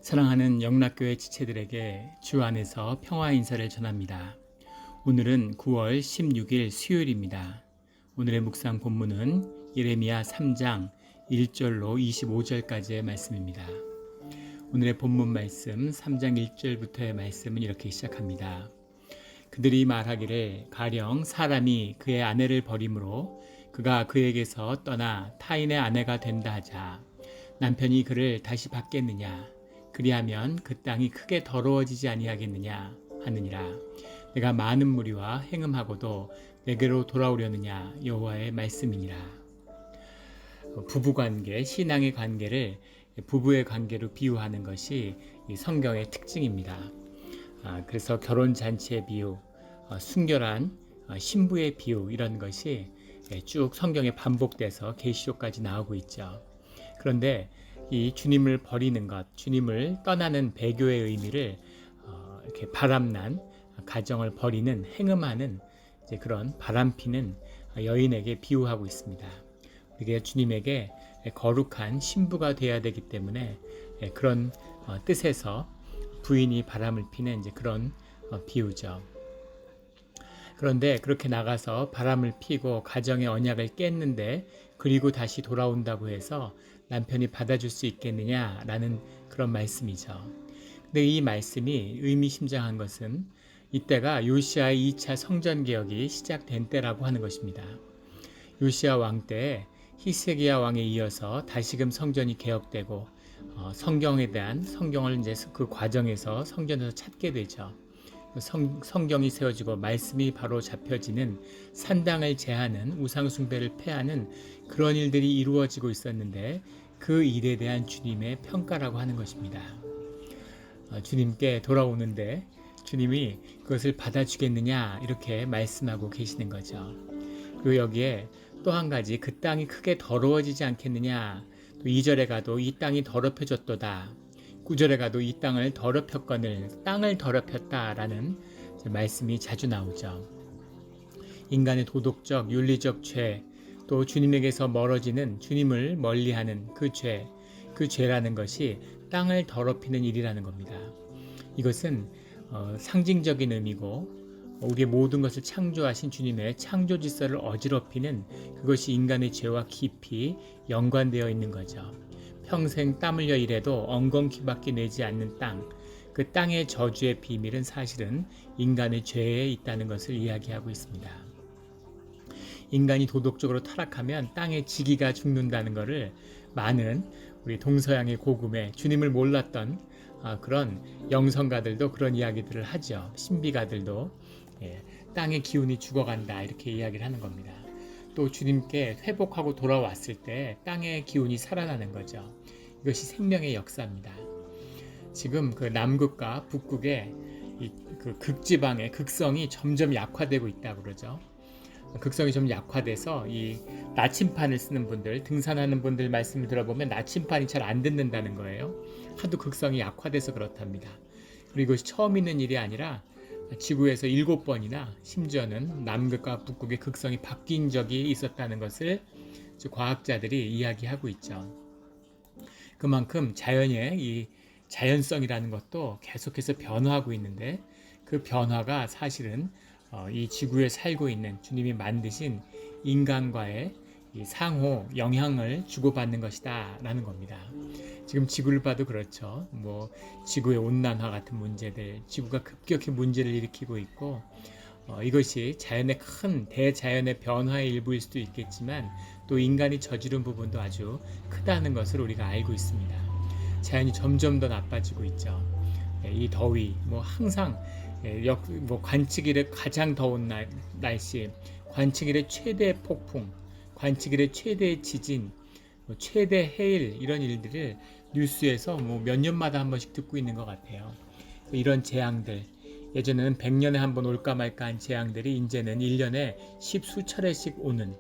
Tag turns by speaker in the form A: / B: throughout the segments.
A: 사랑하는 영락교회 지체들에게 주 안에서 평화 인사를 전합니다. 오늘은 9월 16일 수요일입니다. 오늘의 묵상 본문은 예레미야 3장 1절로 25절까지의 말씀입니다. 오늘의 본문 말씀 3장 1절부터의 말씀은 이렇게 시작합니다. 그들이 말하기를 가령 사람이 그의 아내를 버림으로 그가 그에게서 떠나 타인의 아내가 된다 하자. 남편이 그를 다시 받겠느냐? 그리하면 그 땅이 크게 더러워지지 아니하겠느냐 하느니라. 내가 많은 무리와 행음하고도 내게로 돌아오려느냐 여호와의 말씀이니라. 부부관계, 신앙의 관계를 부부의 관계로 비유하는 것이 성경의 특징입니다. 그래서 결혼잔치의 비유, 순결한 신부의 비유 이런 것이 쭉 성경에 반복돼서 계시록까지 나오고 있죠. 그런데 이 주님을 버리는 것, 주님을 떠나는 배교의 의미를 이렇게 바람난 가정을 버리는 행음하는 이제 그런 바람피는 여인에게 비유하고 있습니다. 우리가 주님에게 거룩한 신부가 되어야 되기 때문에 그런 뜻에서 부인이 바람을 피는 이제 그런 비유죠. 그런데 그렇게 나가서 바람을 피고 가정의 언약을 깼는데 그리고 다시 돌아온다고 해서 남편이 받아줄 수 있겠느냐라는 그런 말씀이죠. 근데 이 말씀이 의미심장한 것은 이때가 요시아의 2차 성전개혁이 시작된 때라고 하는 것입니다. 요시아 왕 때에 히스기야 왕에 이어서 다시금 성전이 개혁되고 성경에 대한 성경을 이제 그 과정에서 성전에서 찾게 되죠. 성경이 세워지고 말씀이 바로 잡혀지는 산당을 제하는 우상숭배를 폐하는 그런 일들이 이루어지고 있었는데 그 일에 대한 주님의 평가라고 하는 것입니다. 주님께 돌아오는데 주님이 그것을 받아주겠느냐 이렇게 말씀하고 계시는 거죠. 그리고 여기에 또 한 가지 그 땅이 크게 더러워지지 않겠느냐, 또 2절에 가도 이 땅이 더럽혀졌도다, 9절에 가도 이 땅을 더럽혔거늘 땅을 더럽혔다라는 말씀이 자주 나오죠. 인간의 도덕적, 윤리적 죄, 또 주님에게서 멀어지는 우리를 멀리하는 그 죄라는 것이 땅을 더럽히는 일이라는 겁니다. 이것은 상징적인 의미고 우리의 모든 것을 창조하신 주님의 창조 질서를 어지럽히는 그것이 인간의 죄와 깊이 연관되어 있는 거죠. 평생 땀 흘려 일해도 엉겅퀴밖에 내지 않는 땅, 그 땅의 저주의 비밀은 사실은 인간의 죄에 있다는 것을 이야기하고 있습니다. 인간이 도덕적으로 타락하면 땅의 지기가 죽는다는 것을 많은 우리 동서양의 고금에 주님을 몰랐던 그런 영성가들도 그런 이야기들을 하죠. 신비가들도 땅의 기운이 죽어간다 이렇게 이야기를 하는 겁니다. 또 주님께 회복하고 돌아왔을 때 땅의 기운이 살아나는 거죠. 이것이 생명의 역사입니다. 지금 그 남극과 북극의 그 극지방의 극성이 점점 약화되고 있다고 그러죠. 극성이 좀 약화돼서 이 나침판을 쓰는 분들, 등산하는 분들 말씀을 들어보면 나침판이 잘 안 듣는다는 거예요. 하도 극성이 약화돼서 그렇답니다. 그리고 이것이 처음 있는 일이 아니라 지구에서 7번이나 심지어는 남극과 북극의 극성이 바뀐 적이 있었다는 것을 과학자들이 이야기하고 있죠. 그만큼 자연의 이 자연성이라는 것도 계속해서 변화하고 있는데 그 변화가 사실은 이 지구에 살고 있는 주님이 만드신 인간과의 이 상호 영향을 주고받는 것이다 라는 겁니다. 지금 지구를 봐도 그렇죠. 지구의 온난화 같은 문제들, 지구가 급격히 문제를 일으키고 있고 이것이 자연의 큰 대자연의 변화의 일부일 수도 있겠지만 또 인간이 저지른 부분도 아주 크다는 것을 우리가 알고 있습니다. 자연이 점점 더 나빠지고 있죠. 이 더위, 항상 관측일의 가장 더운 날씨, 관측일의 최대 폭풍, 관측일의 최대 지진, 최대 해일 이런 일들을 뉴스에서 몇 년마다 한 번씩 듣고 있는 것 같아요. 이런 재앙들, 예전에는 100년에 한 번 올까 말까 한 재앙들이 이제는 1년에 십수차례씩 오는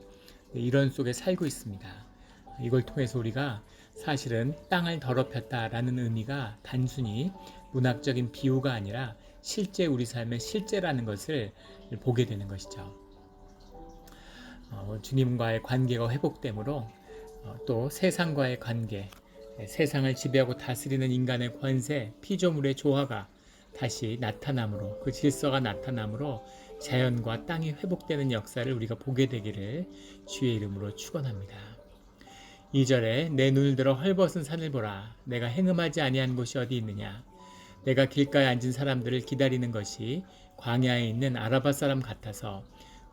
A: 이런 속에 살고 있습니다. 이걸 통해서 우리가 사실은 땅을 더럽혔다라는 의미가 단순히 문학적인 비유가 아니라 실제 우리 삶의 실제라는 것을 보게 되는 것이죠. 주님과의 관계가 회복되므로 또 세상과의 관계, 세상을 지배하고 다스리는 인간의 권세, 피조물의 조화가 다시 나타남으로, 그 질서가 나타남으로 자연과 땅이 회복되는 역사를 우리가 보게 되기를 주의 이름으로 축원합니다. 2절에 내 눈을 들어 헐벗은 산을 보라. 내가 행음하지 아니한 곳이 어디 있느냐. 내가 길가에 앉은 사람들을 기다리는 것이 광야에 있는 아라바 사람 같아서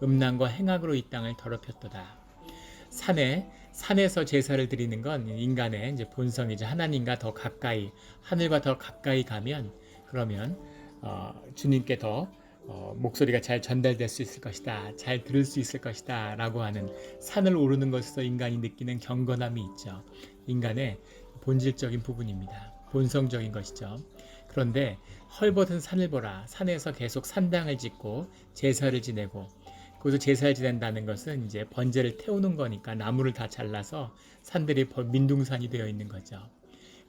A: 음란과 행악으로 이 땅을 더럽혔도다. 산에서 제사를 드리는 건 인간의 이제 본성이죠. 하나님과 더 가까이, 하늘과 더 가까이 가면 그러면 주님께 더 목소리가 잘 전달될 수 있을 것이다. 잘 들을 수 있을 것이다. 라고 하는 산을 오르는 것에서 인간이 느끼는 경건함이 있죠. 인간의 본질적인 부분입니다. 본성적인 것이죠. 그런데 헐벗은 산을 보라. 산에서 계속 산당을 짓고 제사를 지내고 거기서 제사를 지낸다는 것은 이제 번제를 태우는 거니까 나무를 다 잘라서 산들이 민둥산이 되어 있는 거죠.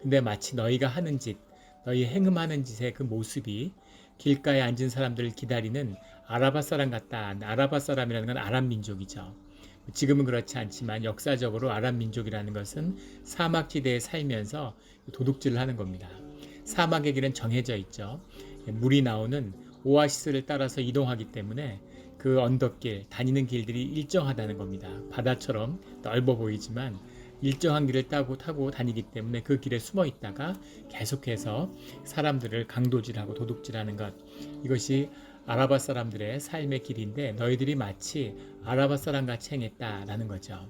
A: 근데 마치 너희가 하는 짓, 너희 행음하는 짓의 그 모습이 길가에 앉은 사람들을 기다리는 아라바 사람 같다. 아라바 사람이라는 건 아람 민족이죠. 지금은 그렇지 않지만 역사적으로 아람 민족이라는 것은 사막지대에 살면서 도둑질을 하는 겁니다. 사막의 길은 정해져 있죠. 물이 나오는 오아시스를 따라서 이동하기 때문에 그 언덕길, 다니는 길들이 일정하다는 겁니다. 바다처럼 넓어 보이지만 일정한 길을 타고 다니기 때문에 그 길에 숨어 있다가 계속해서 사람들을 강도질하고 도둑질하는 것. 이것이 아라바 사람들의 삶의 길인데 너희들이 마치 아라바 사람같이 행했다라는 거죠.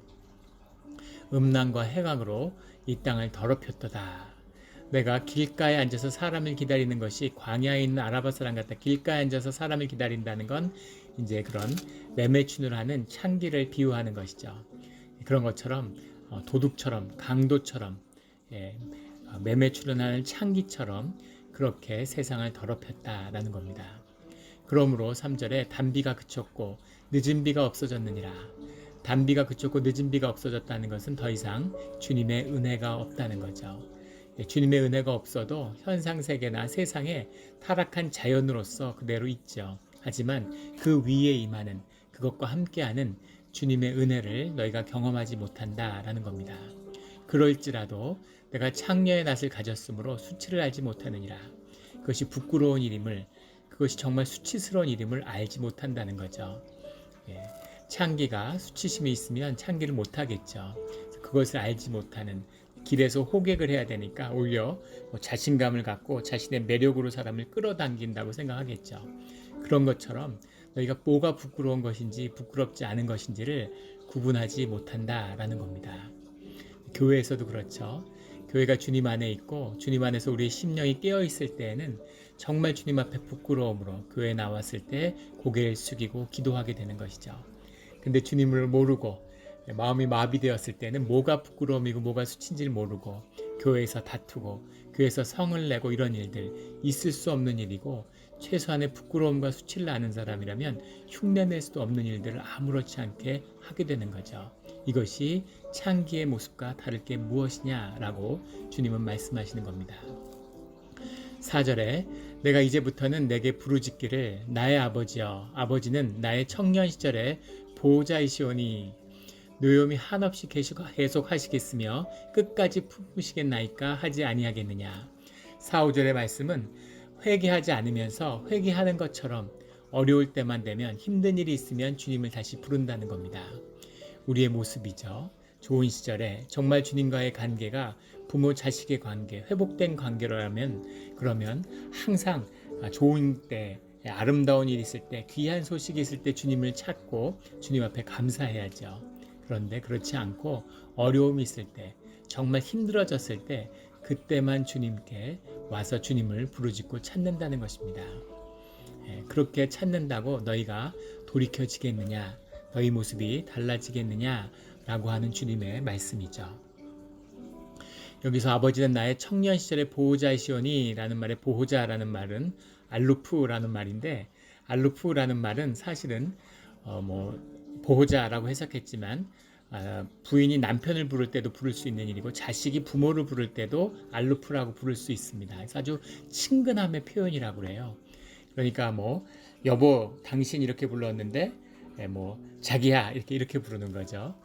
A: 음란과 행악으로 이 땅을 더럽혔도다. 내가 길가에 앉아서 사람을 기다리는 것이 광야에 있는 아라바 사람 같다. 길가에 앉아서 사람을 기다린다는 건 이제 그런 매매춘을 하는 창기를 비유하는 것이죠. 그런 것처럼 도둑처럼 강도처럼 매매춘을 하는 창기처럼 그렇게 세상을 더럽혔다라는 겁니다. 그러므로 3절에 단비가 그쳤고 늦은 비가 없어졌느니라. 단비가 그쳤고 늦은 비가 없어졌다는 것은 더 이상 주님의 은혜가 없다는 거죠. 주님의 은혜가 없어도 현상세계나 세상에 타락한 자연으로서 그대로 있죠. 하지만 그 위에 임하는 그것과 함께하는 주님의 은혜를 너희가 경험하지 못한다라는 겁니다. 그럴지라도 내가 창녀의 낯을 가졌으므로 수치를 알지 못하느니라. 그것이 부끄러운 일임을, 그것이 정말 수치스러운 일임을 알지 못한다는 거죠. 창기가 수치심이 있으면 창기를 못하겠죠. 그것을 알지 못하는, 길에서 호객을 해야 되니까 오히려 자신감을 갖고 자신의 매력으로 사람을 끌어당긴다고 생각하겠죠. 그런 것처럼 너희가 뭐가 부끄러운 것인지 부끄럽지 않은 것인지를 구분하지 못한다라는 겁니다. 교회에서도 그렇죠. 교회가 주님 안에 있고 주님 안에서 우리의 심령이 깨어있을 때에는 정말 주님 앞에 부끄러움으로 교회에 나왔을 때 고개를 숙이고 기도하게 되는 것이죠. 근데 주님을 모르고 마음이 마비되었을 때는 뭐가 부끄러움이고 뭐가 수치인지를 모르고 교회에서 다투고 교회에서 성을 내고 이런 일들 있을 수 없는 일이고 최소한의 부끄러움과 수치를 아는 사람이라면 흉내낼 수도 없는 일들을 아무렇지 않게 하게 되는 거죠. 이것이 창기의 모습과 다를 게 무엇이냐라고 주님은 말씀하시는 겁니다. 4절에 내가 이제부터는 내게 부르짖기를 나의 아버지여, 아버지는 나의 청년 시절에 보호자이시오니 노염이 한없이 계속하시겠으며 끝까지 품으시겠나이까 하지 아니하겠느냐. 4, 5절의 말씀은 회개하지 않으면서 회개하는 것처럼 어려울 때만 되면 힘든 일이 있으면 주님을 다시 부른다는 겁니다. 우리의 모습이죠. 좋은 시절에 정말 주님과의 관계가 부모 자식의 관계, 회복된 관계라면 그러면 항상 좋은 때 아름다운 일이 있을 때 귀한 소식이 있을 때 주님을 찾고 주님 앞에 감사해야죠. 그런데 그렇지 않고 어려움이 있을 때 정말 힘들어졌을 때 그때만 주님께 와서 주님을 부르짖고 찾는다는 것입니다. 그렇게 찾는다고 너희가 돌이켜지겠느냐, 너희 모습이 달라지겠느냐 라고 하는 주님의 말씀이죠. 여기서 아버지는 나의 청년 시절의 보호자이시오니 라는 말의 보호자라는 말은 알루프라는 말인데 알루프라는 말은 사실은 보호자라고 해석했지만 부인이 남편을 부를 때도 부를 수 있는 일이고 자식이 부모를 부를 때도 알루프라고 부를 수 있습니다. 그래서 아주 친근함의 표현이라고 그래요. 그러니까 여보 당신 이렇게 불렀는데 자기야 이렇게 부르는 거죠.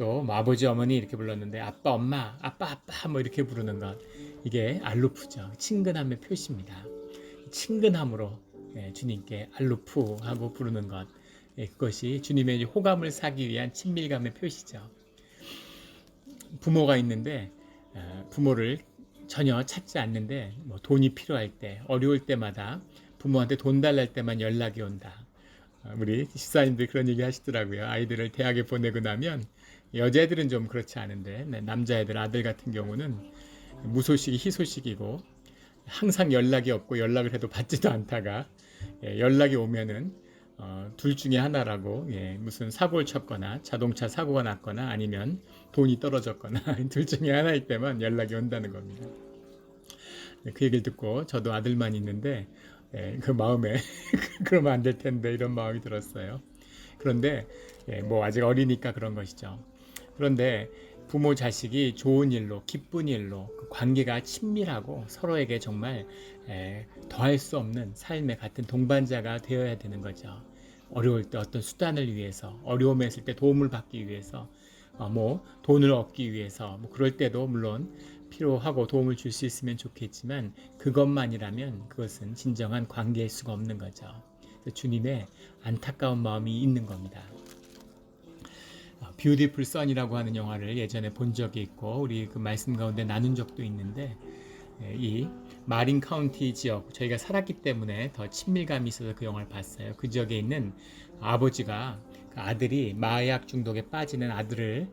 A: 또 뭐 아버지 어머니 이렇게 불렀는데 아빠 엄마 아빠 아빠 뭐 이렇게 부르는 것, 이게 알루프죠. 친근함의 표시입니다. 친근함으로 주님께 알루프 하고 부르는 것, 그것이 주님의 호감을 사기 위한 친밀감의 표시죠. 부모가 있는데 부모를 전혀 찾지 않는데 뭐 돈이 필요할 때, 어려울 때마다 부모한테 돈 달랄 때만 연락이 온다. 우리 집사님들 그런 얘기 하시더라고요. 아이들을 대학에 보내고 나면, 여자애들은 좀 그렇지 않은데 남자애들, 아들 같은 경우는 무소식이 희소식이고 항상 연락이 없고 연락을 해도 받지도 않다가 연락이 오면은 둘 중에 하나라고, 무슨 사고를 쳤거나 자동차 사고가 났거나 아니면 돈이 떨어졌거나 둘 중에 하나일 때만 연락이 온다는 겁니다. 그 얘기를 듣고 저도 아들만 있는데 그 마음에 그러면 안 될 텐데 이런 마음이 들었어요. 그런데 뭐 아직 어리니까 그런 것이죠. 그런데 부모 자식이 좋은 일로, 기쁜 일로 그 관계가 친밀하고 서로에게 정말 더할 수 없는 삶의 같은 동반자가 되어야 되는 거죠. 어려울 때 어떤 수단을 위해서, 어려움에 있을 때 도움을 받기 위해서, 뭐 돈을 얻기 위해서, 뭐 그럴 때도 물론 필요하고 도움을 줄 수 있으면 좋겠지만, 그것만이라면 그것은 진정한 관계일 수가 없는 거죠. 주님의 안타까운 마음이 있는 겁니다. 뷰티풀 선이라고 하는 영화를 예전에 본 적이 있고 우리 그 말씀 가운데 나눈 적도 있는데, 이 마린 카운티 지역, 저희가 살았기 때문에 더 친밀감이 있어서 그 영화를 봤어요. 그 지역에 있는 아버지가 그 아들이 마약 중독에 빠지는 아들을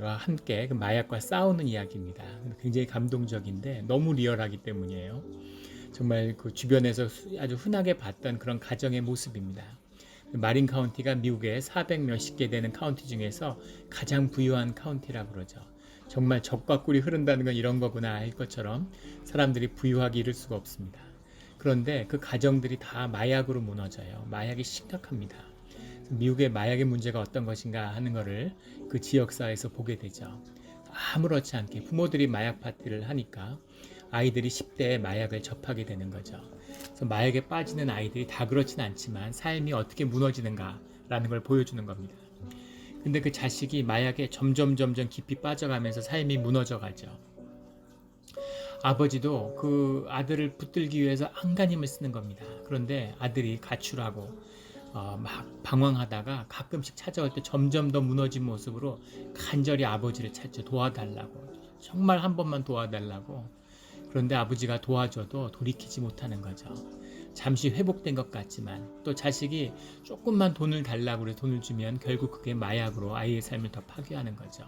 A: 함께 그 마약과 싸우는 이야기입니다. 굉장히 감동적인데 너무 리얼하기 때문이에요. 정말 그 주변에서 아주 흔하게 봤던 그런 가정의 모습입니다. 마린 카운티가 미국의 400몇십 개 되는 카운티 중에서 가장 부유한 카운티라고 그러죠. 정말 적과 꿀이 흐른다는 건 이런 거구나 할 것처럼 사람들이 부유하기 이를 수가 없습니다. 그런데 그 가정들이 다 마약으로 무너져요. 마약이 심각합니다. 미국의 마약의 문제가 어떤 것인가 하는 것을 그 지역사회에서 보게 되죠. 아무렇지 않게 부모들이 마약 파티를 하니까 아이들이 10대에 마약을 접하게 되는 거죠. 그래서 마약에 빠지는 아이들이 다 그렇진 않지만 삶이 어떻게 무너지는가라는 걸 보여주는 겁니다. 근데 그 자식이 마약에 점점 깊이 빠져가면서 삶이 무너져 가죠. 아버지도 그 아들을 붙들기 위해서 안간힘을 쓰는 겁니다. 그런데 아들이 가출하고 막 방황하다가 가끔씩 찾아올 때 점점 더 무너진 모습으로 간절히 아버지를 찾죠. 도와달라고. 정말 한 번만 도와달라고. 그런데 아버지가 도와줘도 돌이키지 못하는 거죠. 잠시 회복된 것 같지만 또 자식이 조금만 돈을 달라고 해서 돈을 주면 결국 그게 마약으로 아이의 삶을 더 파괴하는 거죠.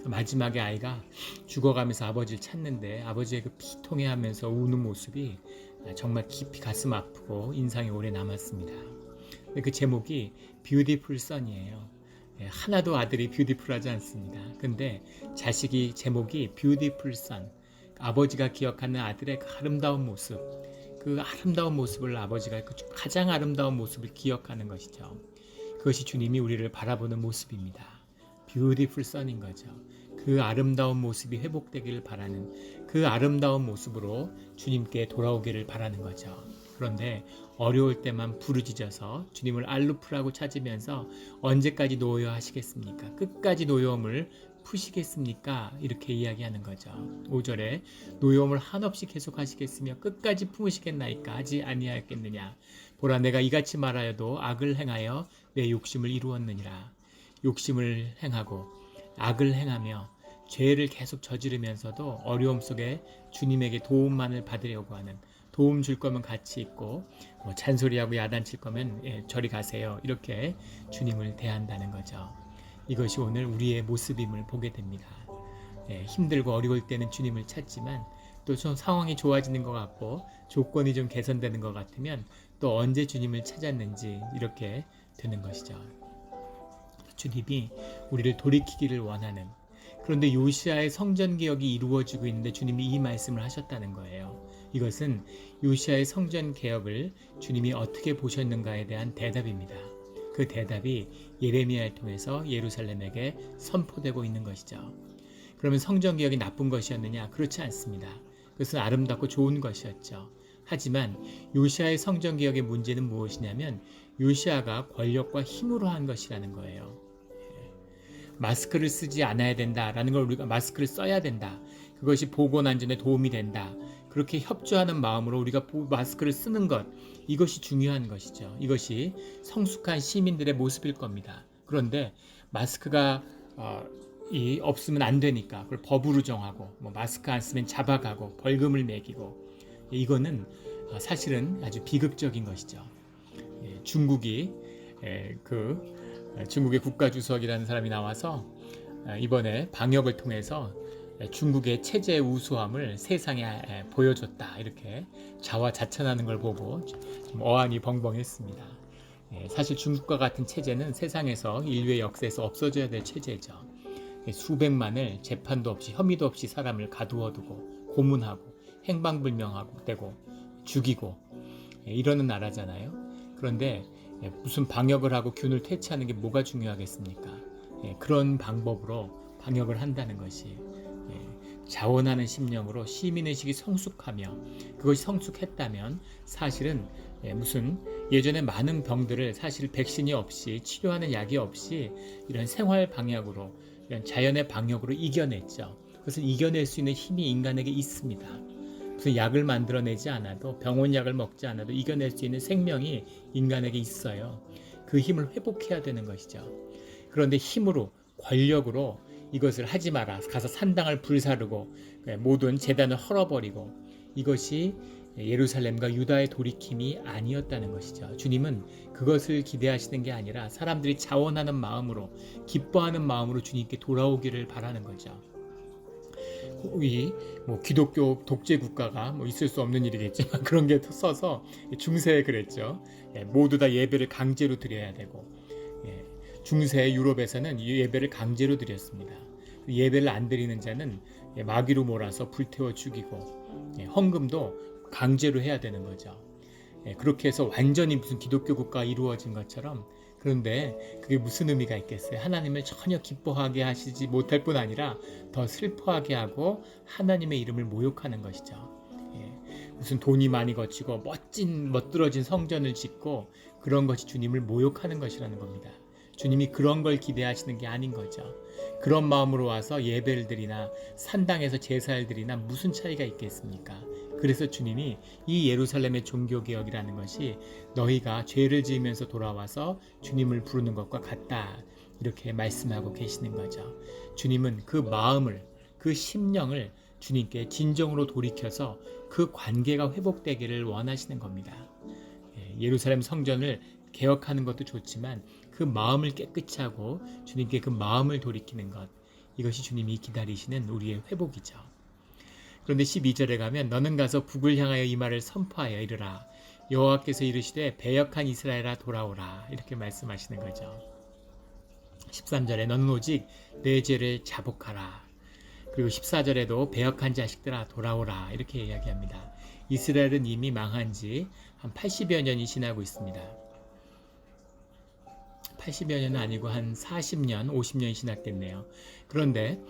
A: 마지막에 아이가 죽어가면서 아버지를 찾는데 아버지의 그 비통해하면서 우는 모습이 정말 깊이 가슴 아프고 인상이 오래 남았습니다. 그 제목이 뷰티풀 선이에요. 하나도 아들이 뷰티풀하지 않습니다. 근데 자식이 제목이 뷰티풀 선, 아버지가 기억하는 아들의 그 아름다운 모습, 그 아름다운 모습을 아버지가 그 가장 아름다운 모습을 기억하는 것이죠. 그것이 주님이 우리를 바라보는 모습입니다. 뷰티풀 선인 거죠. 그 아름다운 모습이 회복되기를 바라는, 그 아름다운 모습으로 주님께 돌아오기를 바라는 거죠. 그런데 어려울 때만 부르짖어서 주님을 알루프라고 찾으면서 언제까지 노여 하시겠습니까? 끝까지 노여움을 푸시겠습니까? 이렇게 이야기하는 거죠. 5절에 노여움을 한없이 계속 하시겠으며 끝까지 품으시겠나이까 하지 아니하였겠느냐. 보라, 내가 이같이 말하여도 악을 행하여 내 욕심을 이루었느니라. 욕심을 행하고 악을 행하며 죄를 계속 저지르면서도 어려움 속에 주님에게 도움만을 받으려고 하는, 도움 줄 거면 같이 있고 뭐 잔소리하고 야단칠 거면 저리 가세요, 이렇게 주님을 대한다는 거죠. 이것이 오늘 우리의 모습임을 보게 됩니다. 힘들고 어려울 때는 주님을 찾지만 또 좀 상황이 좋아지는 것 같고 조건이 좀 개선되는 것 같으면 또 언제 주님을 찾았는지 이렇게 되는 것이죠. 주님이 우리를 돌이키기를 원하는, 그런데 요시아의 성전개혁이 이루어지고 있는데 주님이 이 말씀을 하셨다는 거예요. 이것은 요시아의 성전개혁을 주님이 어떻게 보셨는가에 대한 대답입니다. 그 대답이 예레미야를 통해서 예루살렘에게 선포되고 있는 것이죠. 그러면 성전개혁이 나쁜 것이었느냐? 그렇지 않습니다. 그것은 아름답고 좋은 것이었죠. 하지만 요시아의 성전개혁의 문제는 무엇이냐면 요시아가 권력과 힘으로 한 것이라는 거예요. 마스크를 쓰지 않아야 된다라는 걸 우리가 마스크를 써야 된다. 그것이 보건안전에 도움이 된다. 그렇게 협조하는 마음으로 우리가 마스크를 쓰는 것, 이것이 중요한 것이죠. 이것이 성숙한 시민들의 모습일 겁니다. 그런데 마스크가 없으면 안 되니까 그걸 법으로 정하고 마스크 안 쓰면 잡아가고 벌금을 매기고, 이거는 사실은 아주 비극적인 것이죠. 중국이 중국의 국가주석이라는 사람이 나와서 이번에 방역을 통해서 중국의 체제의 우수함을 세상에 보여줬다, 이렇게 자화자찬하는 걸 보고 좀 어안이 벙벙했습니다. 사실 중국과 같은 체제는 세상에서 인류의 역사에서 없어져야 될 체제죠. 수백만을 재판도 없이 혐의도 없이 사람을 가두어두고 고문하고 행방불명하고 되고 죽이고 이러는 나라잖아요. 그런데 무슨 방역을 하고 균을 퇴치하는 게 뭐가 중요하겠습니까? 그런 방법으로 방역을 한다는 것이, 자원하는 심령으로 시민의식이 성숙하며 그것이 성숙했다면 사실은 무슨 예전에 많은 병들을 사실 백신이 없이 치료하는 약이 없이 이런 생활 방역으로, 이런 자연의 방역으로 이겨냈죠. 그것을 이겨낼 수 있는 힘이 인간에게 있습니다. 무슨 약을 만들어내지 않아도, 병원약을 먹지 않아도 이겨낼 수 있는 생명이 인간에게 있어요. 그 힘을 회복해야 되는 것이죠. 그런데 힘으로, 권력으로 이것을 하지 마라, 가서 산당을 불사르고 모든 제단을 헐어버리고, 이것이 예루살렘과 유다의 돌이킴이 아니었다는 것이죠. 주님은 그것을 기대하시는 게 아니라 사람들이 자원하는 마음으로, 기뻐하는 마음으로 주님께 돌아오기를 바라는 거죠. 이 기독교 독재 국가가 있을 수 없는 일이겠지만 그런 게 써서 중세에 그랬죠. 모두 다 예배를 강제로 드려야 되고, 중세 유럽에서는 이 예배를 강제로 드렸습니다. 예배를 안 드리는 자는 마귀로 몰아서 불태워 죽이고, 헌금도 강제로 해야 되는 거죠. 그렇게 해서 완전히 무슨 기독교 국가가 이루어진 것처럼. 그런데 그게 무슨 의미가 있겠어요? 하나님을 전혀 기뻐하게 하시지 못할 뿐 아니라 더 슬퍼하게 하고 하나님의 이름을 모욕하는 것이죠. 무슨 돈이 많이 거치고 멋들어진 성전을 짓고 그런 것이 주님을 모욕하는 것이라는 겁니다. 주님이 그런 걸 기대하시는 게 아닌 거죠. 그런 마음으로 와서 예배를 드리나 산당에서 제사를 드리나 무슨 차이가 있겠습니까? 그래서 주님이 이 예루살렘의 종교개혁이라는 것이 너희가 죄를 지으면서 돌아와서 주님을 부르는 것과 같다, 이렇게 말씀하고 계시는 거죠. 주님은 그 마음을, 그 심령을 주님께 진정으로 돌이켜서 그 관계가 회복되기를 원하시는 겁니다. 예루살렘 성전을 개혁하는 것도 좋지만 그 마음을 깨끗이 하고 주님께 그 마음을 돌이키는 것, 이것이 주님이 기다리시는 우리의 회복이죠. 그런데 12절에 가면 너는 가서 북을 향하여 이 말을 선포하여 이르라. 여호와께서 이르시되 배역한 이스라엘아 돌아오라, 이렇게 말씀하시는 거죠. 13절에 너는 오직 내 죄를 자복하라. 그리고 14절에도 배역한 자식들아 돌아오라, 이렇게 이야기합니다. 이스라엘은 이미 망한 지 한 80여 년이 지나고 있습니다. 80여 년은 아니고 한 40년, 50년이 지났겠네요. 그런데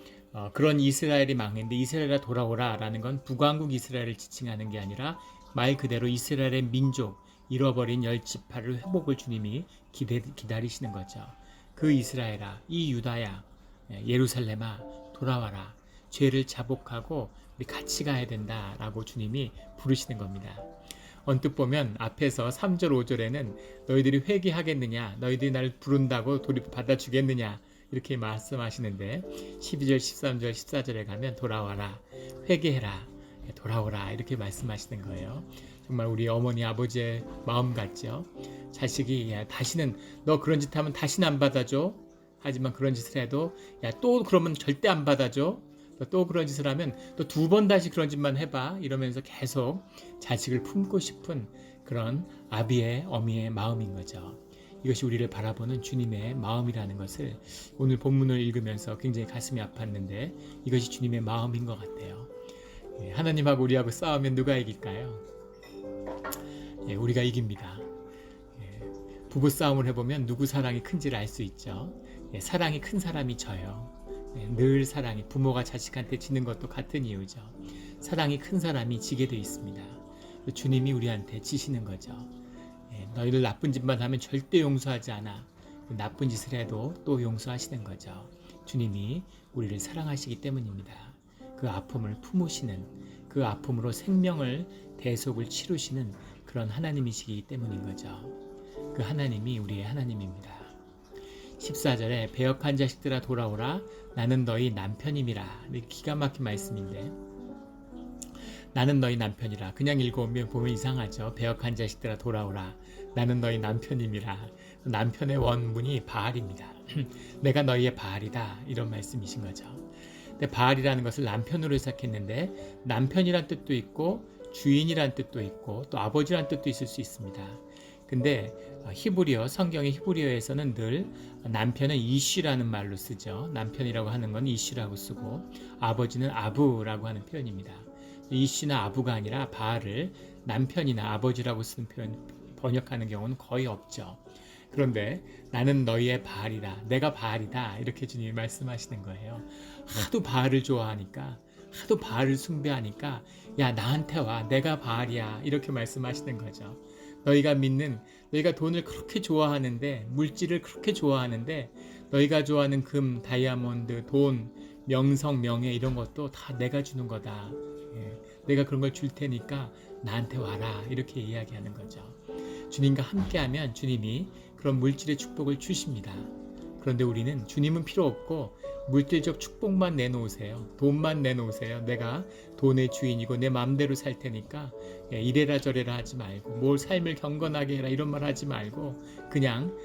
A: 그런 이스라엘이 망했는데 이스라엘아 돌아오라 라는 건 북왕국 이스라엘을 지칭하는 게 아니라 말 그대로 이스라엘의 민족, 잃어버린 열지파를 회복을 주님이 기다리시는 거죠. 그 이스라엘아, 이 유다야, 예루살렘아 돌아와라. 죄를 자복하고 우리 같이 가야 된다라고 주님이 부르시는 겁니다. 언뜻 보면 앞에서 3절 5절에는 너희들이 회개하겠느냐, 너희들이 나를 부른다고 받아주겠느냐, 이렇게 말씀하시는데 12절 13절 14절에 가면 돌아와라, 회개해라, 돌아오라, 이렇게 말씀하시는 거예요. 정말 우리 어머니 아버지의 마음 같죠. 자식이 다시는 너 그런 짓 하면 다시는 안 받아줘. 하지만 그런 짓을 해도 또 그러면 절대 안 받아줘. 또 그런 짓을 하면 또 2번 다시 그런 짓만 해봐, 이러면서 계속 자식을 품고 싶은 그런 아비의 어미의 마음인 거죠. 이것이 우리를 바라보는 주님의 마음이라는 것을 오늘 본문을 읽으면서 굉장히 가슴이 아팠는데 이것이 주님의 마음인 것 같아요. 하나님하고 우리하고 싸우면 누가 이길까요? 우리가 이깁니다. 부부싸움을 해보면 누구 사랑이 큰지를 알 수 있죠. 사랑이 큰 사람이 져요. 늘 사랑이, 부모가 자식한테 지는 것도 같은 이유죠. 사랑이 큰 사람이 지게 돼 있습니다. 주님이 우리한테 지시는 거죠. 너희들 나쁜 짓만 하면 절대 용서하지 않아. 나쁜 짓을 해도 또 용서하시는 거죠. 주님이 우리를 사랑하시기 때문입니다. 그 아픔을 품으시는, 그 아픔으로 생명을 대속을 치르시는 그런 하나님이시기 때문인 거죠. 그 하나님이 우리의 하나님입니다. 14절에 배역한 자식들아 돌아오라 나는 너희 남편임이라. 기가 막힌 말씀인데, 나는 너희 남편이라 그냥 읽어보면 이상하죠. 배역한 자식들아 돌아오라 나는 너희 남편임이라. 남편의 원문이 바알입니다. 내가 너희의 바알이다, 이런 말씀이신 거죠. 근데 바알이라는 것을 남편으로 해석했는데 남편이란 뜻도 있고 주인이란 뜻도 있고 또 아버지란 뜻도 있을 수 있습니다. 근데 히브리어, 성경의 히브리어에서는 늘 남편은 이쉬라는 말로 쓰죠. 남편이라고 하는 건 이쉬라고 쓰고 아버지는 아부라고 하는 표현입니다. 이쉬나 아부가 아니라 바알을 남편이나 아버지라고 쓰는 표현, 번역하는 경우는 거의 없죠. 그런데 나는 너희의 바알이다, 내가 바알이다, 이렇게 주님이 말씀하시는 거예요. 하도 바알을 좋아하니까, 하도 바알을 숭배하니까 야 나한테 와, 내가 바알이야, 이렇게 말씀하시는 거죠. 너희가 돈을 그렇게 좋아하는데, 물질을 그렇게 좋아하는데, 너희가 좋아하는 금, 다이아몬드, 돈, 명성, 명예 이런 것도 다 내가 주는 거다. 내가 그런 걸 줄 테니까 나한테 와라, 이렇게 이야기하는 거죠. 주님과 함께하면 주님이 그런 물질의 축복을 주십니다. 그런데 우리는 주님은 필요 없고 물질적 축복만 내놓으세요. 돈만 내놓으세요. 내가 돈의 주인이고 내 마음대로 살 테니까 이래라 저래라 하지 말고, 뭘 삶을 경건하게 해라 이런 말 하지 말고, 그냥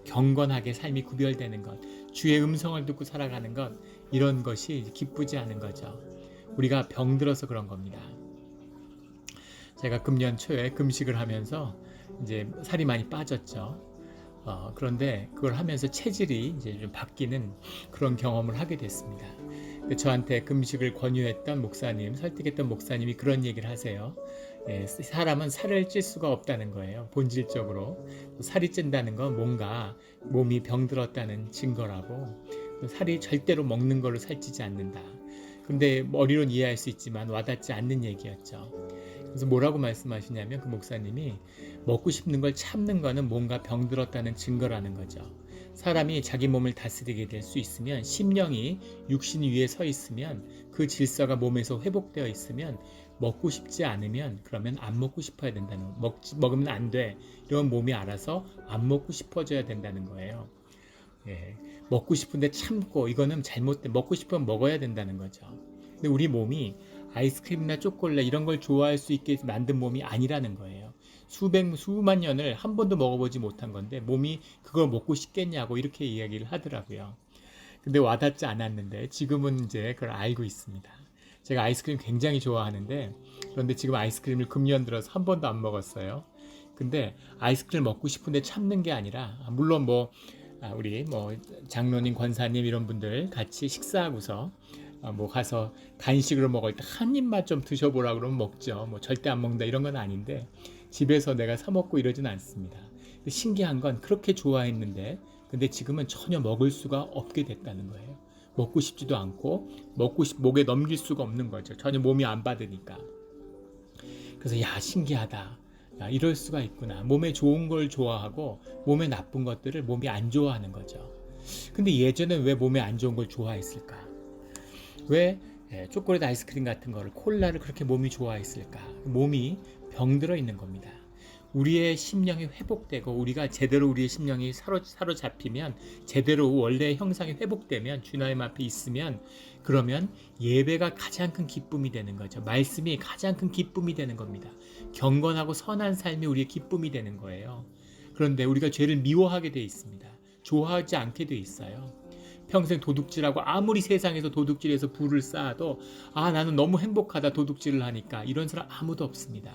A: 경건하게 삶이 구별되는 것, 주의 음성을 듣고 살아가는 것, 이런 것이 기쁘지 않은 거죠. 우리가 병들어서 그런 겁니다. 제가 금년 초에 금식을 하면서 이제 살이 많이 빠졌죠. 그런데 그걸 하면서 체질이 이제 좀 바뀌는 그런 경험을 하게 됐습니다. 저한테 금식을 권유했던 목사님, 설득했던 목사님이 그런 얘기를 하세요. 사람은 살을 찔 수가 없다는 거예요. 본질적으로. 살이 찐다는 건 뭔가 몸이 병들었다는 증거라고, 살이 절대로 먹는 걸로 살찌지 않는다. 근데 머리로는 이해할 수 있지만 와닿지 않는 얘기였죠. 그래서 뭐라고 말씀하시냐면, 그 목사님이 먹고 싶는 걸 참는 거는 뭔가 병들었다는 증거라는 거죠. 사람이 자기 몸을 다스리게 될 수 있으면, 심령이 육신 위에 서 있으면, 그 질서가 몸에서 회복되어 있으면, 먹고 싶지 않으면 그러면 안 먹고 싶어야 된다는, 먹으면 안 돼, 이런 몸이 알아서 안 먹고 싶어져야 된다는 거예요. 먹고 싶은데 참고, 이거는 잘못된, 먹고 싶으면 먹어야 된다는 거죠. 근데 우리 몸이 아이스크림이나 초콜릿 이런 걸 좋아할 수 있게 만든 몸이 아니라는 거예요. 수만 년을 한 번도 먹어보지 못한 건데 몸이 그걸 먹고 싶겠냐고 이렇게 이야기를 하더라고요. 근데 와닿지 않았는데 지금은 이제 그걸 알고 있습니다. 제가 아이스크림 굉장히 좋아하는데, 그런데 지금 아이스크림을 금년 들어서 한 번도 안 먹었어요. 근데 아이스크림 먹고 싶은데 참는 게 아니라, 물론 우리 장로님, 권사님 이런 분들 같이 식사하고서 가서 간식으로 먹을 때 한 입만 좀 드셔보라 그러면 먹죠. 절대 안 먹는다 이런 건 아닌데, 집에서 내가 사 먹고 이러진 않습니다. 신기한 건 그렇게 좋아했는데, 근데 지금은 전혀 먹을 수가 없게 됐다는 거예요. 먹고 싶지도 않고 목에 넘길 수가 없는 거죠. 전혀 몸이 안 받으니까. 그래서 야, 신기하다. 야, 이럴 수가 있구나. 몸에 좋은 걸 좋아하고 몸에 나쁜 것들을 몸이 안 좋아하는 거죠. 근데 예전엔 왜 몸에 안 좋은 걸 좋아했을까? 왜 초콜릿, 아이스크림 같은 거를, 콜라를 그렇게 몸이 좋아했을까? 몸이 병들어 있는 겁니다. 우리의 심령이 회복되고 우리가 제대로 우리의 심령이 사로잡히면, 제대로 원래의 형상이 회복되면, 주님 앞에 있으면, 그러면 예배가 가장 큰 기쁨이 되는 거죠. 말씀이 가장 큰 기쁨이 되는 겁니다. 경건하고 선한 삶이 우리의 기쁨이 되는 거예요. 그런데 우리가 죄를 미워하게 돼 있습니다. 좋아하지 않게 돼 있어요. 평생 도둑질하고, 아무리 세상에서 도둑질해서 부를 쌓아도 나는 너무 행복하다 도둑질을 하니까, 이런 사람 아무도 없습니다.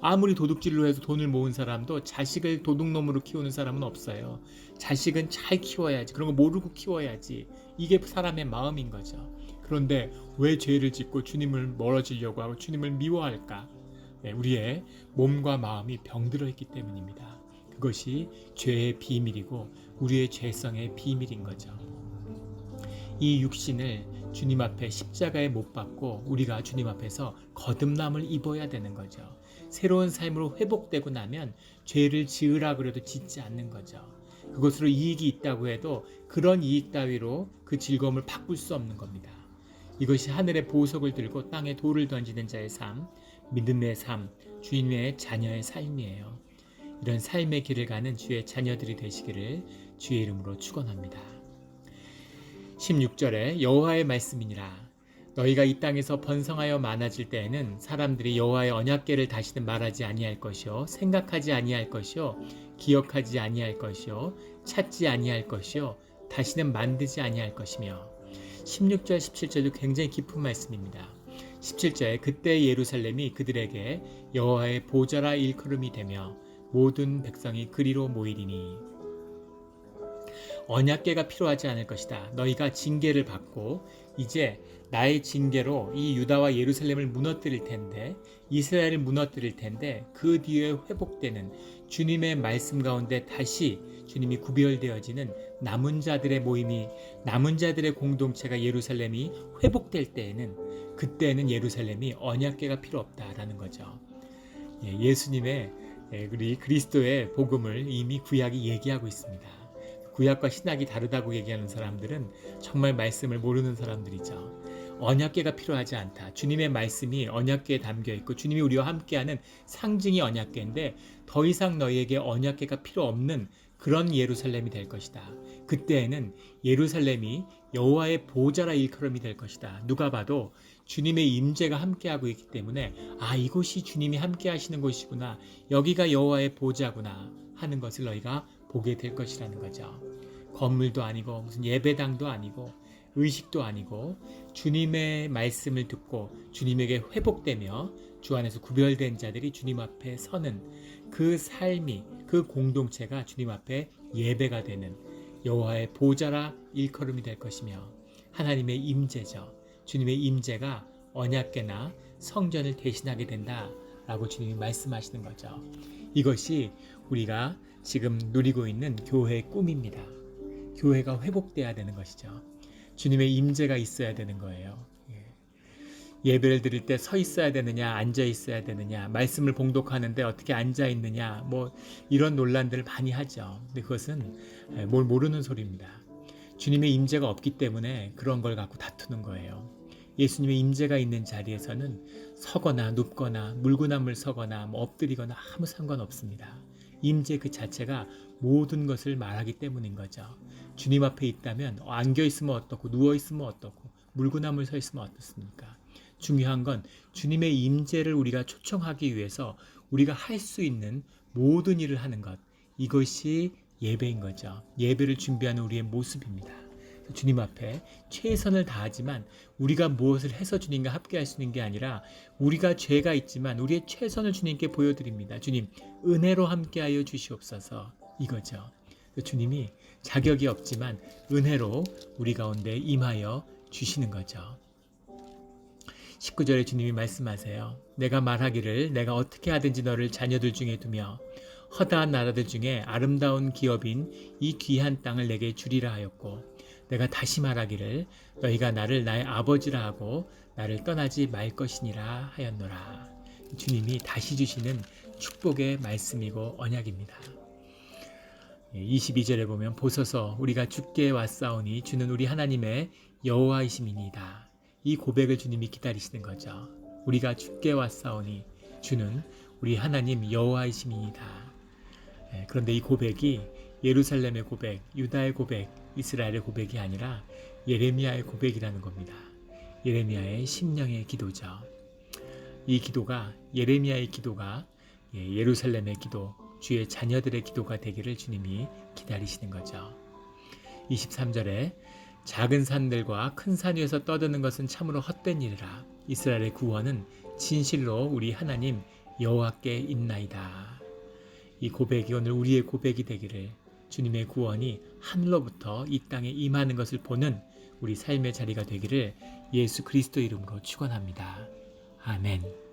A: 아무리 도둑질로 해서 돈을 모은 사람도 자식을 도둑놈으로 키우는 사람은 없어요. 자식은 잘 키워야지, 그런 거 모르고 키워야지, 이게 사람의 마음인 거죠. 그런데 왜 죄를 짓고 주님을 멀어지려고 하고 주님을 미워할까? 우리의 몸과 마음이 병들어 있기 때문입니다. 그것이 죄의 비밀이고 우리의 죄성의 비밀인 거죠. 이 육신을 주님 앞에 십자가에 못 박고 우리가 주님 앞에서 거듭남을 입어야 되는 거죠. 새로운 삶으로 회복되고 나면 죄를 지으라 그래도 짓지 않는 거죠. 그것으로 이익이 있다고 해도 그런 이익 따위로 그 즐거움을 바꿀 수 없는 겁니다. 이것이 하늘의 보석을 들고 땅에 돌을 던지는 자의 삶, 믿음의 삶, 주님의 자녀의 삶이에요. 이런 삶의 길을 가는 주의 자녀들이 되시기를 주의 이름으로 축원합니다. 16절에 여호와의 말씀이니라. 너희가 이 땅에서 번성하여 많아질 때에는 사람들이 여호와의 언약궤를 다시는 말하지 아니할 것이요 생각하지 아니할 것이요 기억하지 아니할 것이요 찾지 아니할 것이요 다시는 만들지 아니할 것이며 16절 17절도 굉장히 깊은 말씀입니다. 17절에 그때 예루살렘이 그들에게 여호와의 보좌라 일컬음이 되며 모든 백성이 그리로 모이리니 언약궤가 필요하지 않을 것이다. 너희가 징계를 받고 이제 나의 징계로 이 유다와 예루살렘을 무너뜨릴 텐데 이스라엘을 무너뜨릴 텐데 그 뒤에 회복되는 주님의 말씀 가운데 다시 주님이 구별되어지는 남은 자들의 모임이 남은 자들의 공동체가 예루살렘이 회복될 때에는 그때는 예루살렘이 언약궤가 필요 없다라는 거죠. 예수님의 우리 그리스도의 복음을 이미 구약이 얘기하고 있습니다. 구약과 신약이 다르다고 얘기하는 사람들은 정말 말씀을 모르는 사람들이죠. 언약궤가 필요하지 않다. 주님의 말씀이 언약궤에 담겨 있고 주님이 우리와 함께하는 상징이 언약궤인데 더 이상 너희에게 언약궤가 필요 없는 그런 예루살렘이 될 것이다. 그때에는 예루살렘이 여호와의 보좌라 일컬음이 될 것이다. 누가 봐도 주님의 임재가 함께하고 있기 때문에 이곳이 주님이 함께하시는 곳이구나. 여기가 여호와의 보좌구나 하는 것을 너희가 보게 될 것이라는 거죠. 건물도 아니고 무슨 예배당도 아니고 의식도 아니고 주님의 말씀을 듣고 주님에게 회복되며 주 안에서 구별된 자들이 주님 앞에 서는 그 삶이 그 공동체가 주님 앞에 예배가 되는 여호와의 보좌라 일컬음이 될 것이며 하나님의 임재죠. 주님의 임재가 언약궤나 성전을 대신하게 된다라고 주님이 말씀하시는 거죠. 이것이 우리가 지금 누리고 있는 교회의 꿈입니다. 교회가 회복돼야 되는 것이죠. 주님의 임재가 있어야 되는 거예요. 예배를 드릴 때 서 있어야 되느냐 앉아 있어야 되느냐 말씀을 봉독하는데 어떻게 앉아 있느냐 이런 논란들을 많이 하죠. 근데 그것은 뭘 모르는 소리입니다. 주님의 임재가 없기 때문에 그런 걸 갖고 다투는 거예요. 예수님의 임재가 있는 자리에서는 서거나 눕거나 물구나물 서거나 엎드리거나 아무 상관없습니다. 임재 그 자체가 모든 것을 말하기 때문인 거죠. 주님 앞에 있다면 안겨있으면 어떻고 누워있으면 어떻고 물구나물 서 있으면 어떻습니까? 중요한 건 주님의 임재를 우리가 초청하기 위해서 우리가 할 수 있는 모든 일을 하는 것, 이것이 예배인 거죠. 예배를 준비하는 우리의 모습입니다. 주님 앞에 최선을 다하지만 우리가 무엇을 해서 주님과 함께할 수 있는 게 아니라 우리가 죄가 있지만 우리의 최선을 주님께 보여드립니다. 주님 은혜로 함께하여 주시옵소서 이거죠. 주님이 자격이 없지만 은혜로 우리 가운데 임하여 주시는 거죠. 19절에 주님이 말씀하세요. 내가 말하기를 내가 어떻게 하든지 너를 자녀들 중에 두며 허다한 나라들 중에 아름다운 기업인 이 귀한 땅을 내게 주리라 하였고 내가 다시 말하기를 너희가 나를 나의 아버지라 하고 나를 떠나지 말 것이니라 하였노라. 주님이 다시 주시는 축복의 말씀이고 언약입니다. 22절에 보면 보소서 우리가 주께 왔사오니 주는 우리 하나님의 여호와이심이니이다. 이 고백을 주님이 기다리시는 거죠. 우리가 주께 왔사오니 주는 우리 하나님 여호와이심이니이다. 그런데 이 고백이 예루살렘의 고백, 유다의 고백, 이스라엘의 고백이 아니라 예레미야의 고백이라는 겁니다. 예레미야의 심령의 기도죠. 이 기도가 예레미야의 기도가 예루살렘의 기도, 주의 자녀들의 기도가 되기를 주님이 기다리시는 거죠. 23절에 작은 산들과 큰 산 위에서 떠드는 것은 참으로 헛된 일이라. 이스라엘의 구원은 진실로 우리 하나님 여호와께 있나이다. 이 고백이 오늘 우리의 고백이 되기를 주님의 구원이 하늘로부터 이 땅에 임하는 것을 보는 우리 삶의 자리가 되기를 예수 그리스도 이름으로 축원합니다. 아멘.